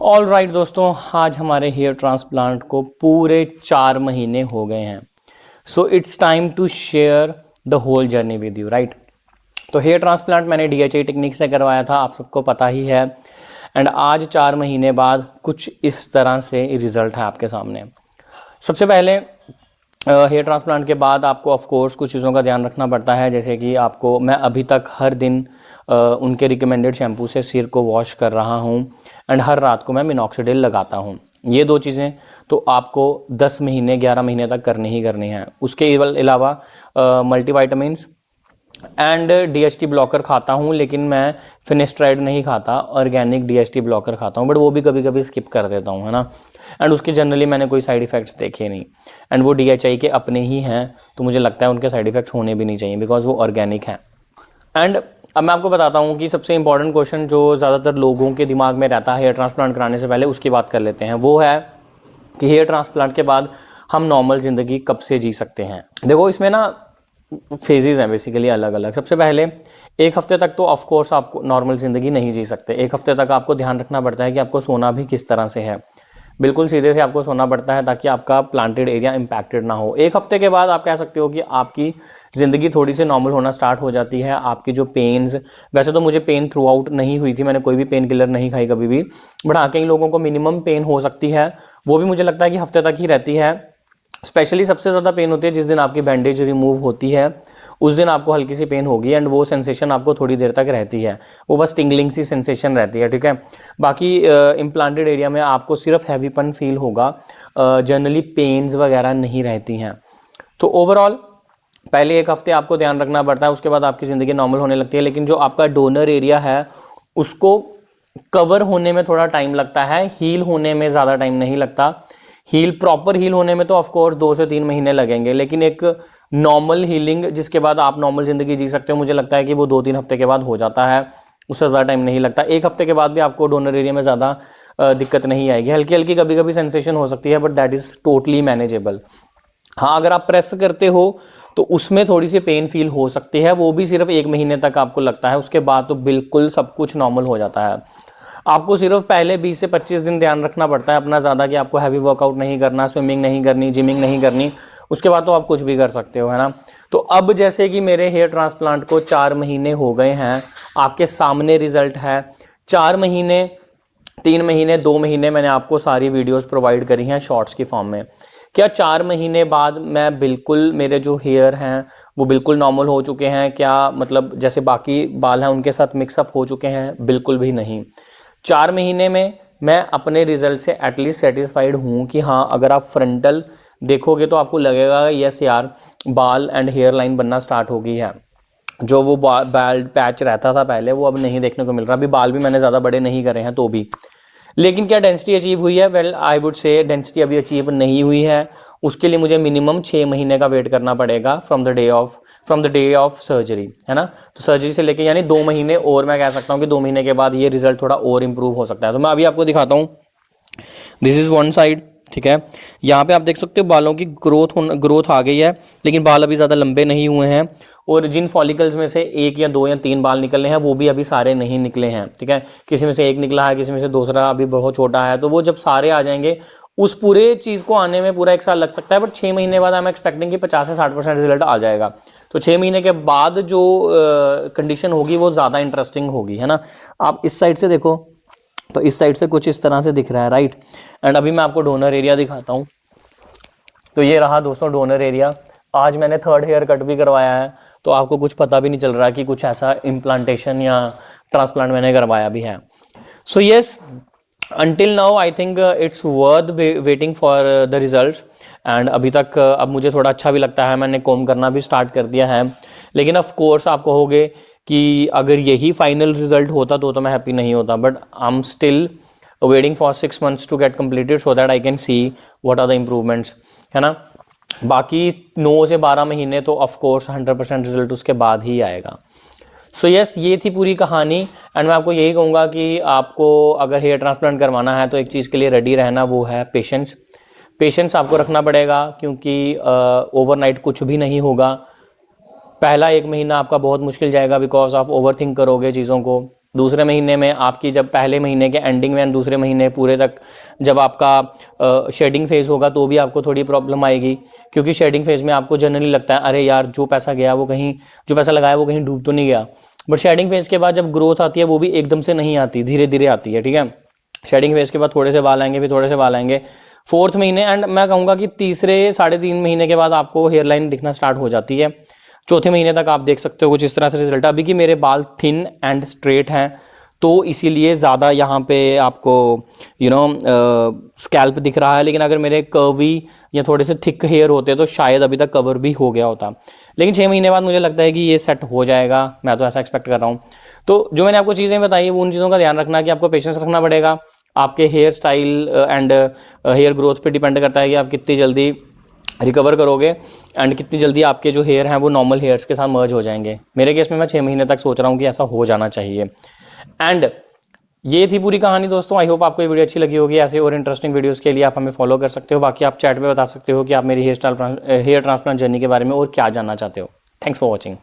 All right दोस्तों, आज हमारे हेयर ट्रांसप्लांट को पूरे 4 महीने हो गए हैं। So it's time to share the whole journey with you, right. तो हेयर ट्रांसप्लांट मैंने DHI टेक्निक से करवाया था, आप सबको पता ही है। एंड आज 4 महीने बाद कुछ इस तरह से रिजल्ट है आपके सामने। सबसे पहले हेयर ट्रांसप्लांट के बाद आपको ऑफ कोर्स कुछ चीज़ों का ध्यान रखना पड़ता है, जैसे कि आपको मैं अभी तक हर दिन उनके रिकमेंडेड शैम्पू से सिर को वॉश कर रहा हूँ एंड हर रात को मैं मिनॉक्सिडिल लगाता हूँ। ये 2 चीज़ें तो आपको 10 महीने 11 महीने तक करनी ही करनी है। उसके अलावा मल्टीवाइटामिन्स एंड DHT ब्लॉकर खाता हूँ, लेकिन मैं फिनेस्ट्राइड नहीं खाता, ऑर्गेनिक DHT ब्लॉकर खाता हूँ, बट वो भी कभी कभी स्किप कर देता हूँ, है ना। एंड उसके जनरली मैंने कोई साइड इफ़ेक्ट्स देखे नहीं, एंड वो DHI के अपने ही हैं, तो मुझे लगता है उनके साइड इफ़ेक्ट्स होने भी नहीं चाहिए बिकॉज वो ऑर्गेनिक हैं। एंड अब मैं आपको बताता हूँ कि सबसे इंपॉर्टेंट क्वेश्चन जो ज़्यादातर लोगों के दिमाग में रहता है हेयर ट्रांसप्लांट कराने से पहले, उसकी बात कर लेते हैं। वो है कि हेयर ट्रांसप्लांट के बाद हम नॉर्मल ज़िंदगी कब से जी सकते हैं। देखो, इसमें ना फेजेस हैं बेसिकली अलग अलग। सबसे पहले 1 हफ्ते तक तो ऑफ कोर्स आपको नॉर्मल ज़िंदगी नहीं जी सकते। 1 हफ्ते तक आपको ध्यान रखना पड़ता है कि आपको सोना भी किस तरह से है। बिल्कुल सीधे से आपको सोना पड़ता है ताकि आपका प्लांटेड एरिया इम्पैक्टेड ना हो। 1 हफ्ते के बाद आप कह सकते हो कि आपकी ज़िंदगी थोड़ी सी नॉर्मल होना स्टार्ट हो जाती है। आपकी जो पेन्स, वैसे तो मुझे पेन थ्रू आउट नहीं हुई थी, मैंने कोई भी पेन किलर नहीं खाई कभी भी, बट हाँ कई लोगों को मिनिमम पेन हो सकती है, वो भी मुझे लगता है कि हफ्ते तक ही रहती है। स्पेशली सबसे ज़्यादा पेन होती है जिस दिन आपकी बैंडेज रिमूव होती है, उस दिन आपको हल्की सी पेन होगी एंड वो सेंसेशन आपको थोड़ी देर तक रहती है, वो बस टिंगलिंग सी सेंसेशन रहती है, ठीक है। बाकी इम्प्लांटेड एरिया में आपको सिर्फ हैवीपन फील होगा, जनरली पेन्स वगैरह नहीं रहती हैं। तो ओवरऑल पहले 1 हफ्ते आपको ध्यान रखना पड़ता है, उसके बाद आपकी ज़िंदगी नॉर्मल होने लगती है। लेकिन जो आपका डोनर एरिया है उसको कवर होने में थोड़ा टाइम लगता है, हील होने में ज़्यादा टाइम नहीं लगता। प्रॉपर हील होने में तो ऑफकोर्स 2 से 3 महीने लगेंगे, लेकिन एक नॉर्मल हीलिंग जिसके बाद आप नॉर्मल ज़िंदगी जी सकते हो, मुझे लगता है कि वो 2-3 हफ्ते के बाद हो जाता है, उससे ज़्यादा टाइम नहीं लगता। 1 हफ्ते के बाद भी आपको डोनर एरिया में ज़्यादा दिक्कत नहीं आएगी, हल्की हल्की कभी कभी सेंसेशन हो सकती है, but that is totally manageable. हाँ, अगर आप प्रेस करते हो तो उसमें थोड़ी सी पेन फील हो सकती है, वो भी सिर्फ 1 महीने तक आपको लगता है, उसके बाद तो बिल्कुल सब कुछ नॉर्मल हो जाता है। आपको सिर्फ पहले 20 से 25 दिन ध्यान रखना पड़ता है अपना ज़्यादा, कि आपको हैवी वर्कआउट नहीं करना, स्विमिंग नहीं करनी, जिमिंग नहीं करनी, उसके बाद तो आप कुछ भी कर सकते हो, है ना। तो अब जैसे कि मेरे हेयर ट्रांसप्लांट को 4 महीने हो गए हैं, आपके सामने रिजल्ट है। 4 महीने, 3 महीने, 2 महीने मैंने आपको सारी वीडियोस प्रोवाइड करी हैं शॉर्ट्स की फॉर्म में। क्या 4 महीने बाद मैं बिल्कुल, मेरे जो हेयर हैं वो बिल्कुल नॉर्मल हो चुके हैं क्या, मतलब जैसे बाकी बाल हैं उनके साथ मिक्सअप हो चुके हैं? बिल्कुल भी नहीं। 4 महीने में मैं अपने रिजल्ट से एटलीस्ट सेटिस्फाइड हूँ कि हाँ, अगर आप फ्रंटल देखोगे तो आपको लगेगा यस यार, बाल एंड हेयर लाइन बनना स्टार्ट हो गई है। जो वो बाल्ड पैच रहता था पहले, वो अब नहीं देखने को मिल रहा। अभी बाल भी मैंने ज़्यादा बड़े नहीं करे हैं तो भी। लेकिन क्या डेंसिटी अचीव हुई है? Well, I would say density अभी अचीव नहीं हुई है। उसके लिए मुझे मिनिमम 6 महीने का वेट करना पड़ेगा from the day of surgery, है ना। तो सर्जरी से लेके यानी 2 महीने, और मैं कह सकता हूँ कि 2 महीने के बाद ये रिजल्ट थोड़ा और इंप्रूव हो सकता है। तो मैं अभी आपको दिखाता हूँ। दिस इज़ वन साइड, ठीक है। यहाँ पे आप देख सकते हो बालों की ग्रोथ आ गई है, लेकिन बाल अभी ज़्यादा लंबे नहीं हुए हैं, और जिन फॉलिकल्स में से 1 या 2 या 3 बाल निकले हैं वो भी अभी सारे नहीं निकले हैं, ठीक है। किसी में से 1 निकला है, किसी में से दूसरा अभी बहुत छोटा है। तो वो जब सारे आ जाएंगे, उस पूरे चीज़ को आने में पूरा 1 साल लग सकता है, बट 6 महीने बाद आई एम एक्सपेक्टिंग कि 50 से 60% रिजल्ट आ जाएगा। तो 6 महीने के बाद जो कंडीशन होगी वो ज़्यादा इंटरेस्टिंग होगी, है ना। आप इस साइड से देखो तो इस साइड से कुछ इस तरह से दिख रहा है, राइट। एंड अभी मैं आपको डोनर एरिया दिखाता हूँ। तो ये रहा दोस्तों डोनर एरिया। आज मैंने 3rd हेयर कट भी करवाया है, तो आपको कुछ पता भी नहीं चल रहा कि कुछ ऐसा इम्प्लांटेशन या ट्रांसप्लांट मैंने करवाया भी है। So yes, until now I think it's worth waiting for the results। And अभी तक अब मुझे थोड़ा अच्छा भी लगता है, मैंने कॉम करना भी स्टार्ट कर दिया है। लेकिन ऑफ कोर्स आप कहोगे कि अगर यही फाइनल रिजल्ट होता तो मैं हैप्पी नहीं होता, but I am still waiting for 6 months to get completed so that I can see what are the improvements, है ना। बाकी 9 से 12 महीने तो ऑफ कोर्स 100% रिजल्ट उसके बाद ही आएगा। सो यस, ये थी पूरी कहानी। एंड मैं आपको यही कहूँगा कि आपको अगर हेयर ट्रांसप्लांट करवाना है तो एक चीज़ के लिए रेडी रहना, वो है पेशेंस आपको रखना पड़ेगा, क्योंकि ओवरनाइट कुछ भी नहीं होगा। पहला 1 महीना आपका बहुत मुश्किल जाएगा बिकॉज आप ओवर थिंक करोगे चीज़ों को, दूसरे महीने में आपकी जब पहले महीने के एंडिंग में दूसरे महीने पूरे तक जब आपका शेडिंग फेज होगा तो भी आपको थोड़ी प्रॉब्लम आएगी, क्योंकि शेडिंग फेज में आपको जनरली लगता है अरे यार जो पैसा गया वो कहीं, जो पैसा लगाया वो कहीं डूब तो नहीं गया। बट शेडिंग फेज के बाद जब ग्रोथ आती है वो भी एकदम से नहीं आती, धीरे धीरे आती है, ठीक है। शेडिंग फेज के बाद थोड़े से बाल आएंगे, फिर थोड़े से बाल आएंगे, फोर्थ महीने एंड मैं कहूँगा कि तीसरे 3.5 महीने के बाद आपको हेयर लाइन दिखना स्टार्ट हो जाती है। चौथे महीने तक आप देख सकते हो कुछ इस तरह से रिजल्ट। अभी कि मेरे बाल थिन एंड स्ट्रेट हैं तो इसीलिए ज़्यादा यहाँ पे आपको स्कैल्प दिख रहा है, लेकिन अगर मेरे कर्वी या थोड़े से थिक हेयर होते तो शायद अभी तक कवर भी हो गया होता। लेकिन 6 महीने बाद मुझे लगता है कि ये सेट हो जाएगा, मैं तो ऐसा एक्सपेक्ट कर रहा हूँ। तो जो मैंने आपको चीज़ें बताई वो उन चीज़ों का ध्यान रखना कि आपको पेशेंस रखना पड़ेगा। आपके hair style and hair growth पे डिपेंड करता है कि आप कितनी जल्दी रिकवर करोगे एंड कितनी जल्दी आपके जो हेयर हैं वो नॉर्मल हेयर्स के साथ मर्ज हो जाएंगे। मेरे केस में मैं 6 महीने तक सोच रहा हूँ कि ऐसा हो जाना चाहिए। एंड ये थी पूरी कहानी दोस्तों। आई होप आपको ये वीडियो अच्छी लगी होगी। ऐसे और इंटरेस्टिंग वीडियोस के लिए आप हमें फॉलो कर सकते हो। बाकी आप चैट पे बता सकते हो कि आप मेरी हेयर ट्रांसप्लांट जर्नी के बारे में और क्या जानना चाहते हो। Thanks for watching.